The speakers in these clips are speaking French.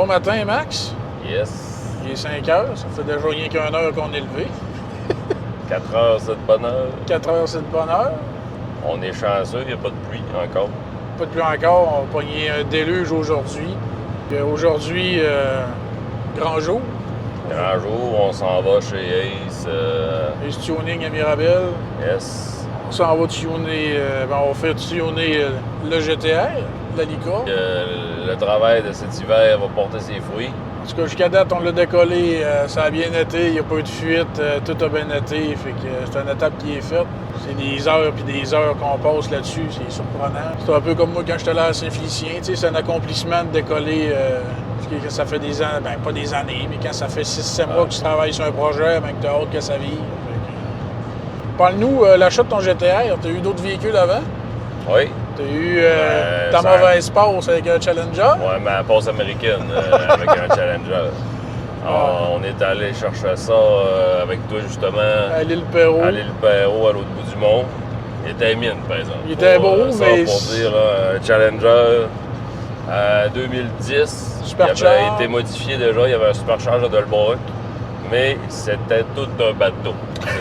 matin, Max. Yes. Il est 5 heures. Ça fait déjà rien qu'une heure qu'on est levé. 4 heures, c'est de bonne heure. 4 heures, c'est de bonne heure. On est chanceux, il n'y a pas de pluie encore. Pas de pluie encore. On va pogner un déluge aujourd'hui. Aujourd'hui, grand jour. Grand jour, on s'en va chez Ace. Ace Tuning à Mirabel. Yes. On s'en va tuner, on va faire tuner le GTR, la licorne. Le travail de cet hiver va porter ses fruits. En tout cas, jusqu'à date, on l'a décollé, ça a bien été, il n'y a pas eu de fuite, tout a bien été, fait que c'est une étape qui est faite. C'est des heures puis des heures qu'on passe là-dessus, c'est surprenant. C'est un peu comme moi quand j'étais là à Saint-Félicien, tu sais, c'est un accomplissement de décoller, quand ça fait des années, pas des années, mais quand ça fait 6-7 mois que tu travailles sur un projet, que tu as hâte que ça vive. Parle-nous, l'achat de ton GTR, tu as eu d'autres véhicules avant? Oui. Tu as eu ta mauvaise passe avec un Challenger? Oui, ma passe américaine avec un Challenger. On est allé chercher ça avec toi, justement. À l'île Perrot. À l'île Perrot, à l'autre bout du monde. Il était mine, par exemple. Il était beau, mais... pour dire, là, un Challenger 2010. Il avait été modifié déjà. Il y avait un supercharger de Delbrook. Mais c'était tout un bateau.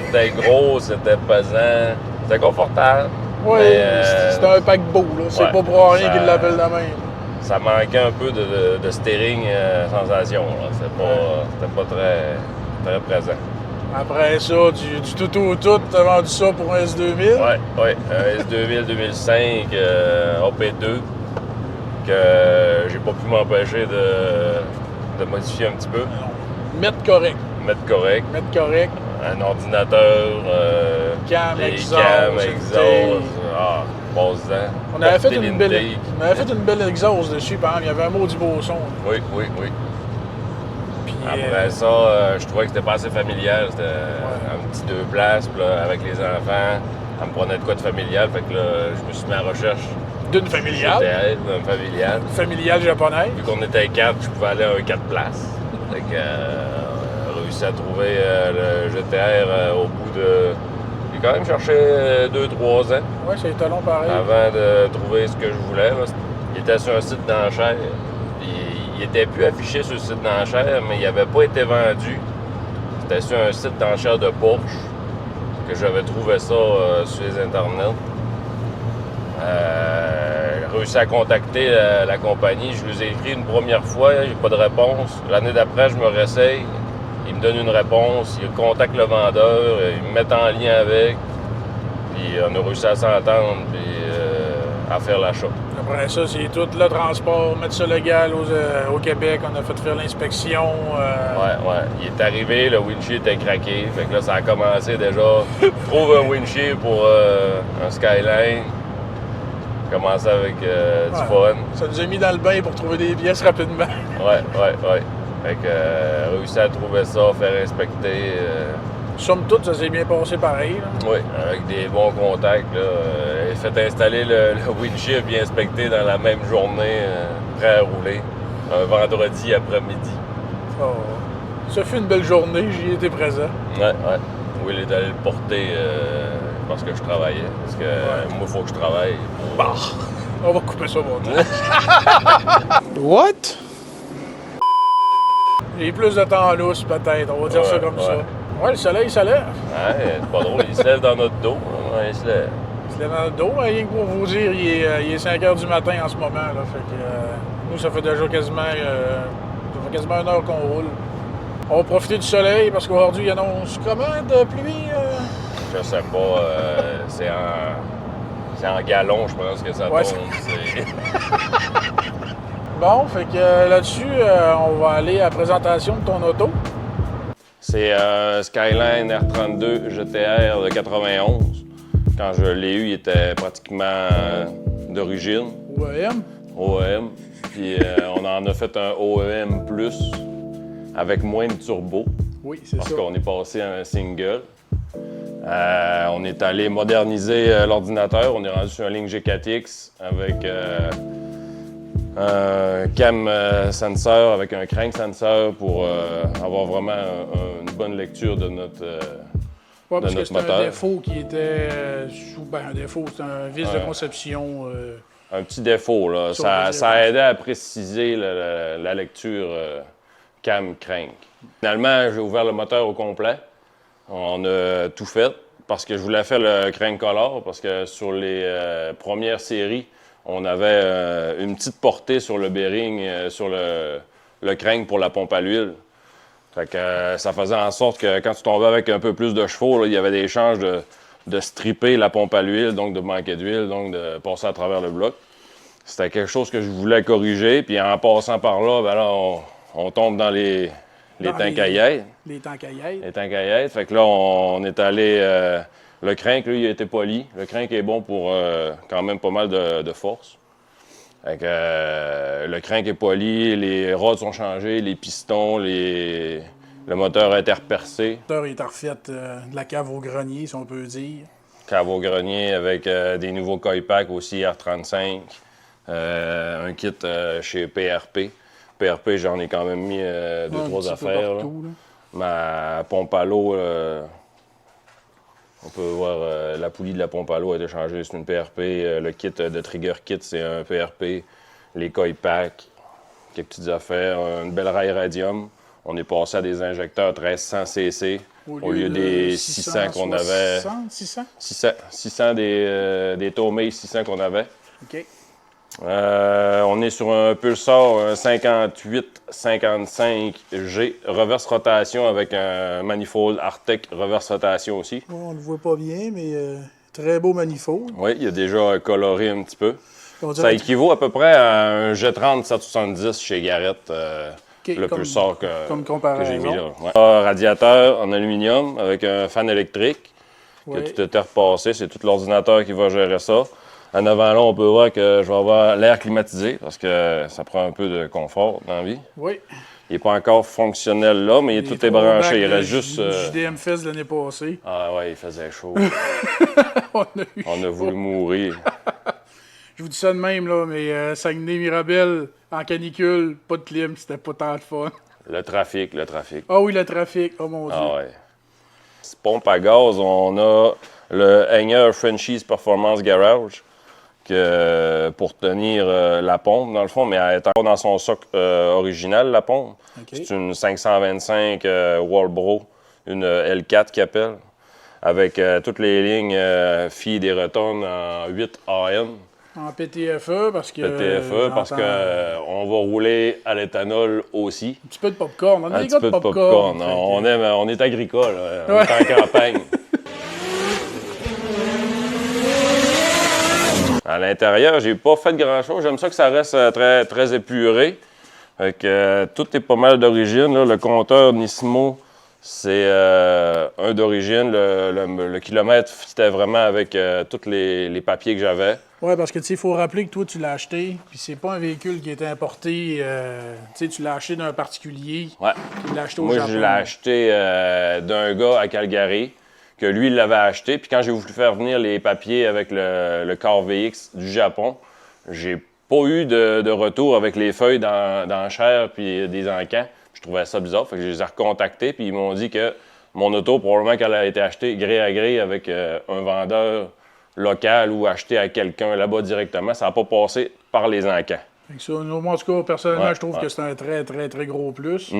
C'était gros, c'était pesant, c'était confortable. Oui, c'était un paquebot, là. C'est pas pour rien qu'ils l'appellent de même. Ça manquait un peu de steering sensation. C'était pas très présent. Après ça, du tout au tout, t'as vendu ça pour un S2000? Oui, un S2000 2005 AP2 que j'ai pas pu m'empêcher de modifier un petit peu. Mettre correct. Mettre correct. Un ordinateur, cam, exhaust. Passe-en. On avait fait une belle exhaust dessus, par exemple. Il y avait un maudit beau son. Oui. Puis, après ça, je trouvais que c'était pas assez familial. C'était un petit 2 places, puis là, avec les enfants. Ça me prenait de quoi de familial. Fait que là, je me suis mis à la recherche. D'une familiale? D'une familiale. Familiale japonaise. Vu qu'on était 4, je pouvais aller à un 4 places. Fait que réussi à trouver le GTR au bout de... J'ai quand même cherché 2-3 ans. Oui, c'est étalon pareil. Avant de trouver ce que je voulais. Il était sur un site d'enchères. Il était plus affiché sur le site d'enchères, mais il n'avait pas été vendu. C'était sur un site d'enchères de Porsche que j'avais trouvé ça sur les internets. J'ai réussi à contacter la compagnie. Je les ai écrit une première fois, j'ai pas de réponse. L'année d'après, je me réessaye. Ils me donnent une réponse, ils contactent le vendeur, ils me mettent en lien avec. Puis on a réussi à s'entendre puis à faire l'achat. Après ça, c'est tout le transport, mettre ça légal au Québec. On a fait faire l'inspection. Ouais. Il est arrivé, le windshield était craqué. Fait que là, ça a commencé déjà. Trouve un windshield pour un Skyline. Commencer avec du fun. Ça nous a mis dans le bain pour trouver des pièces rapidement. Ouais. Fait que réussi à trouver ça, faire inspecter. Somme toute, ça s'est bien passé pareil. Là. Oui, avec des bons contacts. Fait installer le windshield bien inspecté dans la même journée, prêt à rouler. Un vendredi après-midi. Oh. Ça fut une belle journée, j'y étais présent. Ouais. Will est allé le porter parce que je travaillais. Parce que moi, il faut que je travaille. Bah, on va couper ça, mon temps. What? J'ai plus de temps lousse, peut-être. On va dire ça comme ça. Ouais, le soleil, il se lève. Ouais, c'est pas drôle. Il se lève dans notre dos. Ouais, il se lève. Il se lève dans notre dos. Rien que pour vous dire, il est 5 heures du matin en ce moment. Là, fait que, nous, ça fait déjà quasiment 1 heure qu'on roule. On va profiter du soleil parce qu'aujourd'hui, il annonce comment de pluie? Je sais pas. C'est en gallons, je pense que ça tombe. Bon, fait que là-dessus, on va aller à la présentation de ton auto. C'est un Skyline R32 GTR de 91. Quand je l'ai eu, il était pratiquement d'origine. OEM. Puis on en a fait un OEM+, avec moins de turbo. Oui, c'est ça. Parce qu'on est passé à un single. On est allé moderniser l'ordinateur. On est rendu sur un Link G4X avec un cam sensor avec un crank sensor pour avoir vraiment une bonne lecture de notre moteur. Parce que c'était un défaut qui était un défaut, c'est un vice de conception un petit défaut. Là. Ça aidait à préciser la lecture cam-crank. Finalement, j'ai ouvert le moteur au complet. On a tout fait parce que je voulais faire le crank color parce que sur les premières séries, on avait une petite portée sur le bearing, sur le crank pour la pompe à l'huile. Fait que ça faisait en sorte que quand tu tombais avec un peu plus de chevaux, là, il y avait des chances de stripper la pompe à l'huile, donc de manquer d'huile, donc de passer à travers le bloc. C'était quelque chose que je voulais corriger, puis en passant par là, ben là on tombe dans les tanks à yède. Les tanks à yède. Les tanks à yède. Fait que là, on est allé... le crank, lui, il a été poli. Le crank est bon pour quand même pas mal de force. Fait que, le crank est poli, les rods sont changés, les pistons, le moteur a été repercé. Le moteur est refait de la cave au grenier, si on peut dire. Cave au grenier avec des nouveaux coil packs aussi R35. Un kit chez PRP. PRP, j'en ai quand même mis 2-3 affaires. Partout, là. Ma pompe à l'eau, on peut voir la poulie de la pompe à l'eau a été changée, c'est une PRP. Le kit de trigger kit, c'est un PRP. Les coil packs, quelques petites affaires. Une belle rail radium. On est passé à des injecteurs 1300 cc au lieu des 600 qu'on avait. 600? 600 des Tomei 600 qu'on avait. OK. On est sur un Pulsar 58-55G, reverse rotation avec un manifold Artec reverse rotation aussi. On ne le voit pas bien, mais très beau manifold. Oui, il a déjà coloré un petit peu. Ça équivaut à peu près à un G30 770 chez Garrett, le Pulsar que j'ai mis là. Ouais. Radiateur en aluminium avec un fan électrique que tout était repassé. C'est tout l'ordinateur qui va gérer ça. En avant là, on peut voir que je vais avoir l'air climatisé parce que ça prend un peu de confort dans la vie. Oui. Il n'est pas encore fonctionnel là, mais tout est branché. Il reste juste. JDM Fest l'année passée. Ah ouais, il faisait chaud. On a voulu mourir. Je vous dis ça de même, là, mais Saguenay-Mirabel, en canicule, pas de clim, c'était pas tant de fun. Le trafic. Ah oui, le trafic, oh mon Dieu. Ah ouais. Pompe à gaz, on a le hanger Frenchies Performance Garage pour tenir la pompe, dans le fond, mais elle est encore dans son socle original, la pompe. Okay. C'est une 525 Walbro, une L4 qui appelle, avec toutes les lignes feed et return en 8 AM. En PTFE, parce que... PTFE, parce qu'on va rouler à l'éthanol aussi. Un petit peu de popcorn. On est des gars de popcorn. On est agricole, on est en campagne. À l'intérieur, j'ai pas fait grand-chose. J'aime ça que ça reste très, très épuré. Fait que, tout est pas mal d'origine. Le compteur Nismo, c'est un d'origine. Le kilomètre fitait vraiment avec tous les papiers que j'avais. Oui, parce que il faut rappeler que toi, tu l'as acheté, puis c'est pas un véhicule qui a été importé. Tu l'as acheté d'un particulier. Ouais. Qui l'a acheté au Japon. Moi, je l'ai acheté d'un gars à Calgary, que lui, il l'avait acheté. Puis quand j'ai voulu faire venir les papiers avec le Car VX du Japon, j'ai pas eu de retour avec les feuilles dans la chair puis des encans. Je trouvais ça bizarre. Fait que je les ai recontactés, puis ils m'ont dit que mon auto, probablement qu'elle a été achetée gré à gré avec un vendeur local ou acheté à quelqu'un là-bas directement. Ça n'a pas passé par les encans. Ça, moi, en tout cas, personnellement, je trouve que c'est un très, très, très gros plus.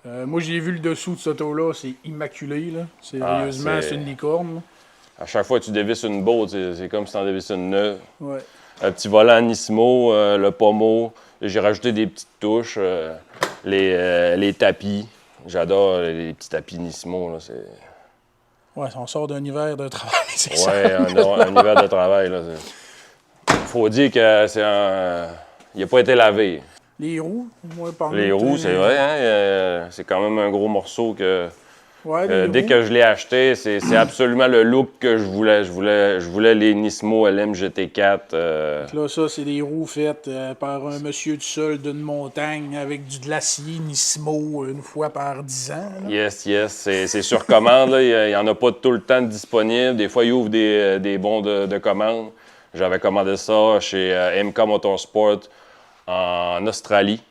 Moi, j'ai vu le dessous de cette auto-là, c'est immaculé. Là. Sérieusement, c'est une licorne. Là. À chaque fois que tu dévisses une botte, c'est comme si tu en dévisses une neuve. Ouais. Un petit volant Nismo, le pommeau. J'ai rajouté des petites touches, les tapis. J'adore les petits tapis Nismo. Là, ouais, on sort d'un hiver de travail, c'est ça. Ouais, un hiver de travail. Il faut dire que il n'a pas été lavé. Les roues, les roues, c'est vrai, hein? C'est quand même un gros morceau que... Ouais, dès que je l'ai acheté, c'est absolument le look que je voulais. Je voulais les Nismo LM GT4. Là, ça, c'est des roues faites par un monsieur du sol d'une montagne avec du glacier Nismo une fois par 10 ans. Là. Yes. C'est sur commande. Là. Il n'y en a pas tout le temps disponible. Des fois, ils ouvrent des bons de commande. J'avais commandé ça chez MK Motorsport en Australie.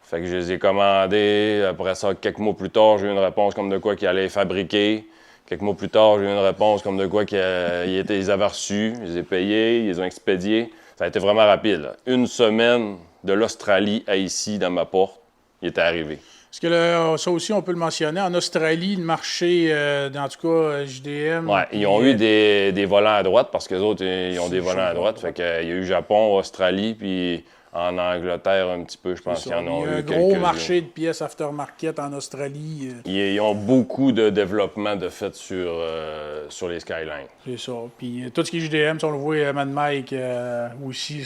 Fait que je les ai commandés. Après ça, quelques mois plus tard, j'ai eu une réponse comme de quoi qu'ils allaient fabriquer. Quelques mois plus tard, j'ai eu une réponse comme de quoi qu'ils avaient reçu. Je les ai payés, ils les ont expédiés. Ça a été vraiment rapide. Là. Une semaine de l'Australie à ici, dans ma porte, il était arrivé. Parce que ça aussi, on peut le mentionner. En Australie, le marché, en tout cas, JDM... Ouais, ils ont eu des volants à droite, parce que les autres, ils ont des volants à droite. Fait qu'il y a eu Japon, Australie, puis en Angleterre un petit peu, je pense qu'ils en ont eu. Il y a un gros marché de pièces aftermarket en Australie. Ils ont beaucoup de développement de fait sur les Skylines. C'est ça. Puis tout ce qui est JDM, si on le voit, Mad Mike aussi,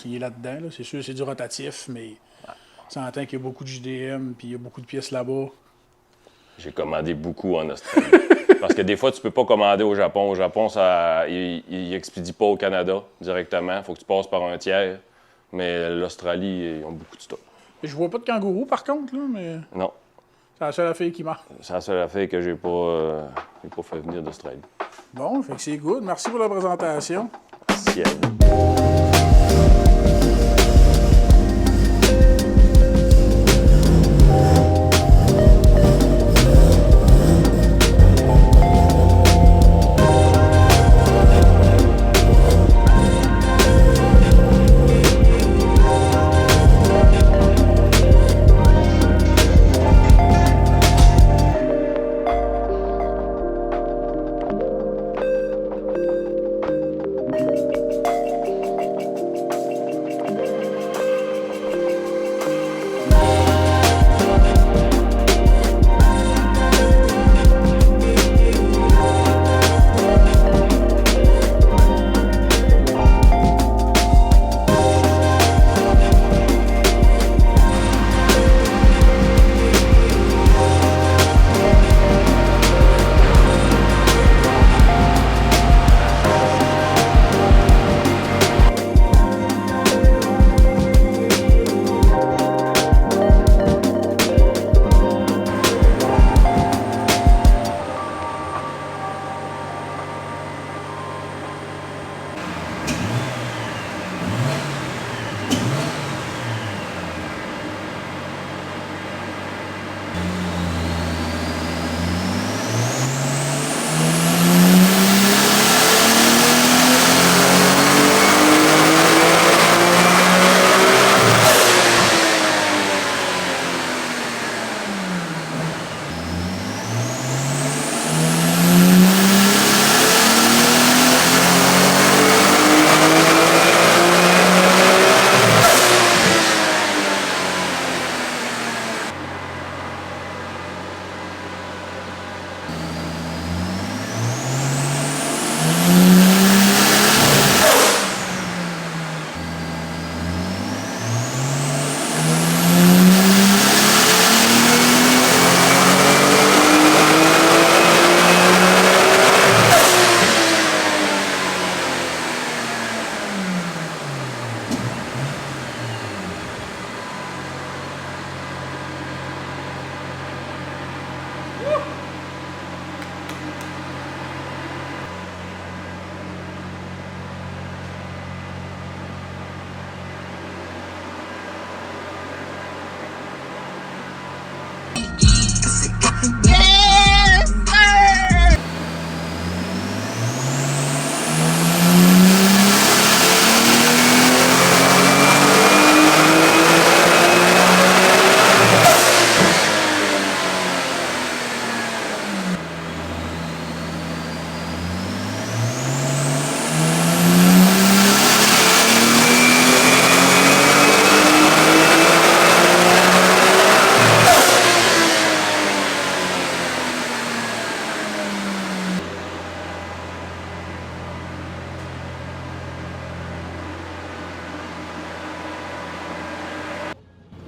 il est là-dedans. Là. C'est sûr, c'est du rotatif, mais on s'entend qu'il y a beaucoup de JDM, puis il y a beaucoup de pièces là-bas. J'ai commandé beaucoup en Australie. Parce que des fois, tu peux pas commander au Japon. Au Japon, ils expédient pas au Canada directement. Il faut que tu passes par un tiers. Mais l'Australie, ils ont beaucoup de stock. Je vois pas de kangourou, par contre, là, mais... Non. C'est la seule affaire qui marche. C'est la seule affaire que j'ai pas fait venir d'Australie. Bon, fait que c'est good. Merci pour la présentation. Merci à vous.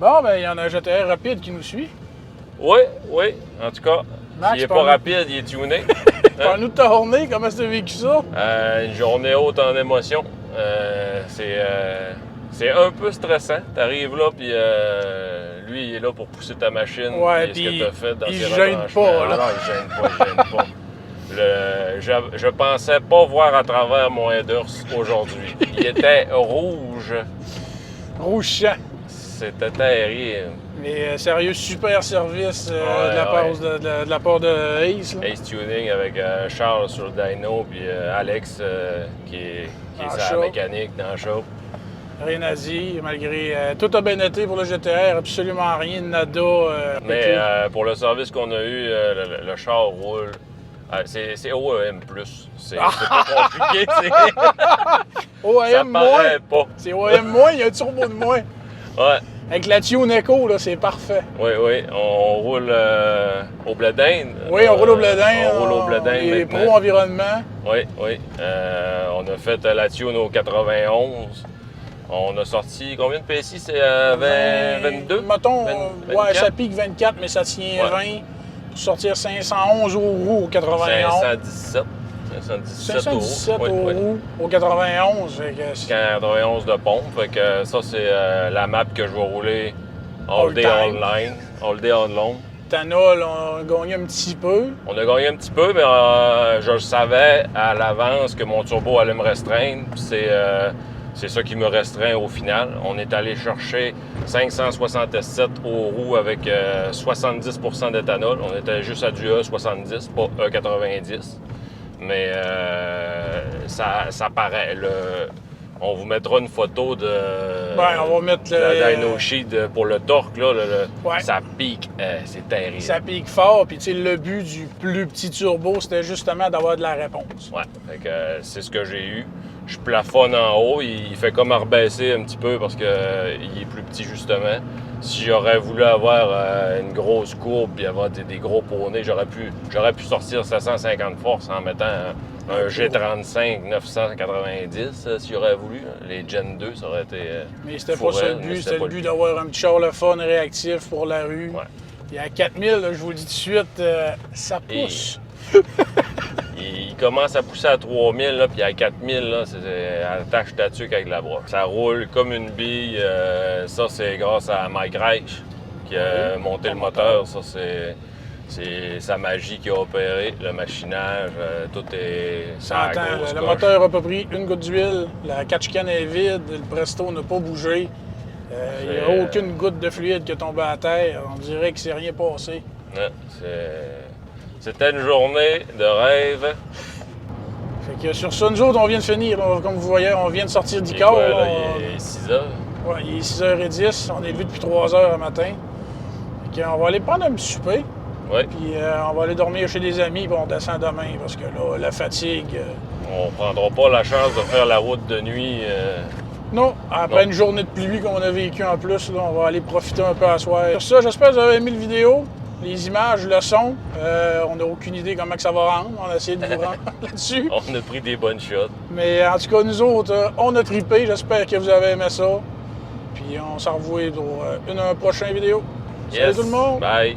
Bon, ben il y en a un GTR rapide qui nous suit. Oui, oui. En tout cas, Max, s'il n'est pas rapide, il est tuné. Parle-nous de ta journée, comment tu as vécu ça? Une journée haute en émotion. C'est un peu stressant. Tu arrives là, puis lui, il est là pour pousser ta machine. Ouais, puis ce que tu as fait dans il ses gêne retranchements. pas, là. Ah non, il gêne pas, il gêne pas. Je pensais pas voir à travers mon headers aujourd'hui. Il était rouge. Rouge champ. C'était terrible. Mais sérieux, super service Ouais, de la part de Ace. Là. Ace Tuning avec Charles sur le dyno, puis Alex qui est En sa shop. mécanique dans le shop. Rien à dire, malgré... tout a bien été pour le GTR, absolument rien, nada. Mais pour le service qu'on a eu, le char roule. C'est OEM+. C'est pas compliqué, OEM ça paraît pas. C'est OEM-, il y a un turbo de moins. Ouais. Avec la Tune Echo, là, c'est parfait. Oui, on roule au blé d'Inde. Oui, on roule au blé d'Inde. On roule au blé d'Inde les maintenant. pro-environnement. Oui. On a fait la Tune au 91. On a sorti combien de PSI? C'est 22? Mettons, 24? ouais, ça pique 24, mais ça tient 20. Pour sortir 511 aux roues au 91. 517. 517 aux roues au 91. Fait que 91 de pompe. Fait que ça, c'est la map que je vais rouler all day, all line. All day, all long. Tanol, on a gagné un petit peu. On a gagné un petit peu, mais je savais à l'avance que mon turbo allait me restreindre. C'est ça qui me restreint au final. On est allé chercher 567 aux roues avec 70 d'éthanol. On était juste à du E70, pas E90. Mais ça paraît. On vous mettra une photo de on va mettre la dyno sheet pour le torque. Là, ouais. Ça pique, c'est terrible. Ça pique fort. Puis le but du plus petit turbo, c'était justement d'avoir de la réponse. Ouais, fait que c'est ce que j'ai eu. Je plafonne en haut, il fait comme à rebaisser un petit peu parce qu'il est plus petit justement. Si j'aurais voulu avoir une grosse courbe et avoir des gros poneys, j'aurais pu sortir 750 forces en mettant un G35 990 si j'aurais voulu. Les Gen 2, ça aurait été. Mais c'était pas ça le but, c'était le but d'avoir un petit char le fun réactif pour la rue. Ouais. Et à 4000, là, je vous le dis tout de suite, ça pousse. Il commence à pousser à 3000, là, puis à 4000, là, c'est attache ta tuque avec la broche. Ça roule comme une bille. Ça, c'est grâce à Mike Reich qui a monté le moteur. Ça, c'est sa magie qui a opéré. Le machinage, tout est... Le moteur n'a pas pris une goutte d'huile. La catch-can est vide. Le Presto n'a pas bougé. Il n'y a aucune goutte de fluide qui est tombée à terre. On dirait que c'est rien passé. Non, c'était une journée de rêve. Fait que sur ça, nous autres, on vient de finir. Comme vous voyez, on vient de sortir d'Icor. Il est 6h. Ouais, il est 6h10. On est levé depuis 3h le matin. Fait qu'on va aller prendre un petit souper. Ouais. Puis on va aller dormir chez des amis, puis on descend demain. Parce que là, la fatigue... On prendra pas la chance de faire la route de nuit. Non, après une journée de pluie qu'on a vécu en plus, là, on va aller profiter un peu à soir. Sur ça, j'espère que vous avez aimé la vidéo. Les images, le son, on n'a aucune idée comment que ça va rendre. On a essayé de vous rendre là-dessus. On a pris des bonnes shots. Mais en tout cas, nous autres, on a trippé. J'espère que vous avez aimé ça. Puis on s'en revoit pour une prochaine vidéo. Yes. Salut tout le monde! Bye!